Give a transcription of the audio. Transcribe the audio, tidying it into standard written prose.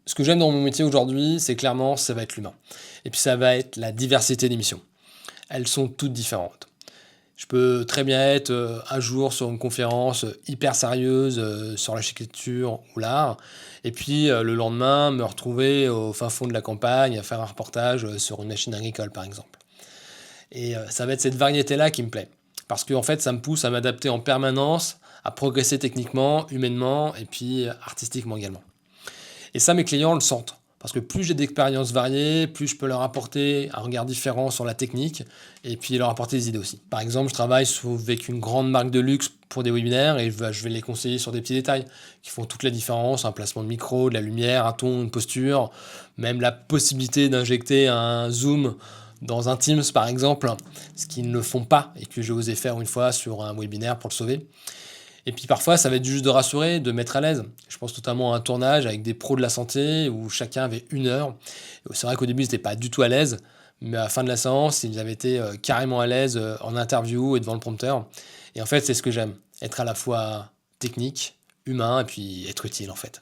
Ce que j'aime dans mon métier aujourd'hui, c'est clairement, ça va être l'humain. Et puis ça va être la diversité des missions. Elles sont toutes différentes. Je peux très bien être un jour sur une conférence hyper sérieuse sur l'architecture ou l'art, et puis le lendemain me retrouver au fin fond de la campagne à faire un reportage sur une machine agricole par exemple. Et ça va être cette variété-là qui me plaît. Parce qu'en fait, ça me pousse à m'adapter en permanence, à progresser techniquement, humainement et puis artistiquement également. Et ça, mes clients le sentent. Parce que plus j'ai d'expériences variées, plus je peux leur apporter un regard différent sur la technique et puis leur apporter des idées aussi. Par exemple, je travaille avec une grande marque de luxe pour des webinaires et je vais les conseiller sur des petits détails qui font toute la différence, un placement de micro, de la lumière, un ton, une posture, même la possibilité d'injecter un zoom dans un Teams par exemple, ce qu'ils ne font pas et que j'ai osé faire une fois sur un webinaire pour le sauver. Et puis parfois, ça va être juste de rassurer, de mettre à l'aise. Je pense notamment à un tournage avec des pros de la santé où chacun avait 1 heure. C'est vrai qu'au début, ils n'étaient pas du tout à l'aise, mais à la fin de la séance, ils avaient été carrément à l'aise en interview et devant le prompteur. Et en fait, c'est ce que j'aime, être à la fois technique, humain et puis être utile en fait.